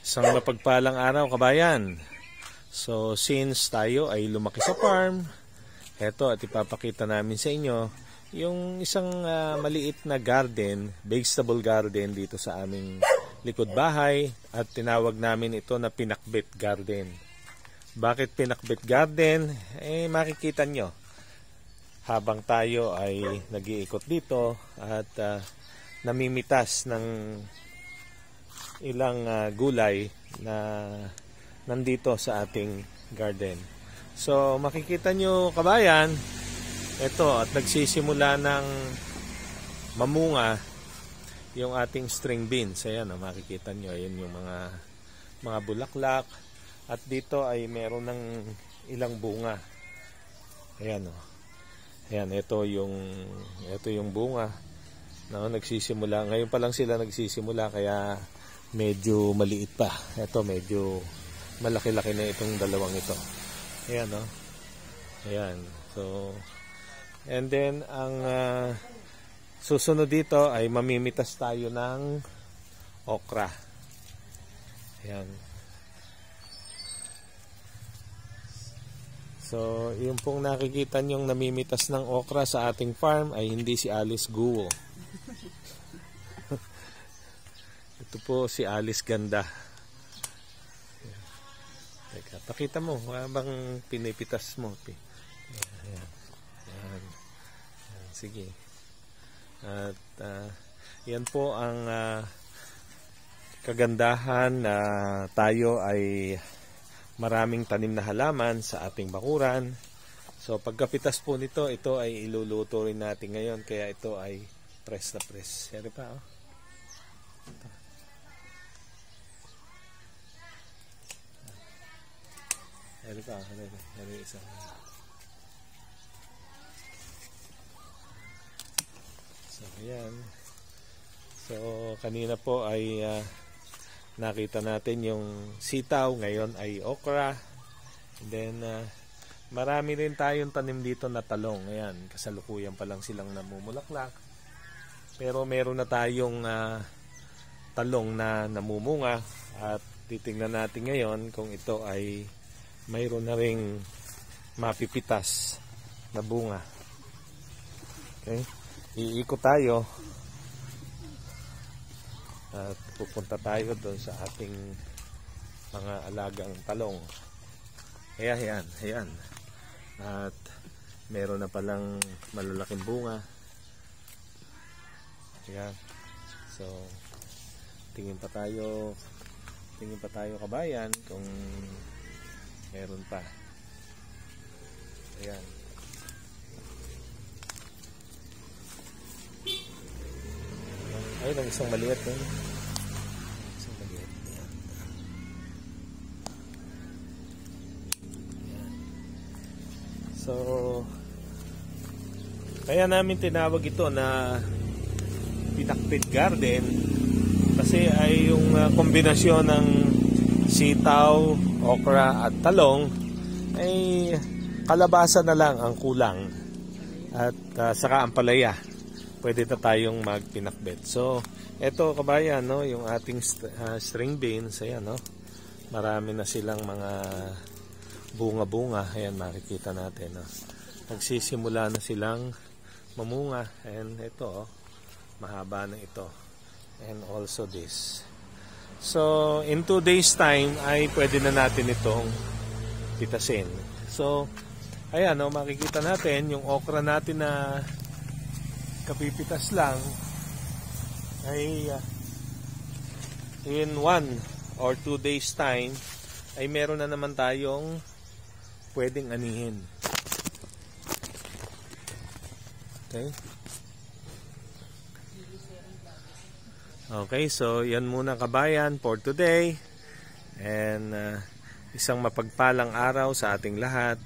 Isang mapagpalang araw, kabayan. So since tayo ay lumaki sa farm, eto at ipapakita namin sa inyo yung isang maliit na garden, vegetable garden dito sa aming likod bahay, at tinawag namin ito na pinakbet garden. Bakit pinakbet garden? Makikita nyo habang tayo ay nag-iikot dito at namimitas ng ilang gulay na nandito sa ating garden. So makikita nyo, kabayan, ito at nagsisimula ng mamunga yung ating string beans. Ayan, makikita nyo, ayan yung mga bulaklak, at dito ay meron ng ilang bunga. Ayan, ayan, ito yung bunga. Nagsisimula ngayon pa lang sila nagsisimula, kaya medyo maliit pa. Ito medyo malaki-laki na itong dalawang ito. Ayan, ayan. So and then ang susunod dito ay mamimitas tayo ng okra. Ayan. So yung pong nakikita nyong namimitas ng okra sa ating farm ay hindi si Alice Guo. Ito po si Alice Ganda. Teka, pakita mo habang pinipitas mo. Ayan. Ayan. Ayan. Sige. At yan po ang kagandahan na tayo ay maraming tanim na halaman sa ating bakuran. So pagkapitas po nito, ito ay iluluto rin natin ngayon, kaya ito ay press na press. Siyempre pa, Ito. Ano pa? Ano isa? So, ayan. So, kanina po ay nakita natin yung sitaw. Ngayon ay okra. And then, marami rin tayong tanim dito na talong. Ayan, kasalukuyan pa lang silang namumulaklak. Pero meron na tayong talong na namumunga. At titingnan natin ngayon kung ito ay mayroon na ring mapipitas na bunga. Okay? Iikot tayo at pupunta tayo doon sa ating mga alagang talong. Ayan. At meron na palang malalaking bunga. Ayan. So tingin pa tayo kabayan kung meron pa. Ayan. Ayun, ang isang maliit. Isang maliit. Ayan. Ayan. So, kaya namin tinawag ito na pinakbet garden kasi ay yung kombinasyon ng sitaw, okra at talong ay kalabasa na lang ang kulang, at saka ang palaya. Pwede na tayong magpinakbet. So eto, kabayan, yung ating string beans. Ayan, marami na silang mga bunga-bunga. Ayan, makikita natin, nagsisimula na silang mamunga. And ito, mahaba na ito. And also this. So in 2 days time ay pwede na natin itong pitasin. So ayan, makikita natin yung okra natin na kapipitas lang ay in 1 or 2 days time ay meron na naman tayong pwedeng anihin. Okay? Okay, so yan muna, kabayan, for today. And isang mapagpalang araw sa ating lahat.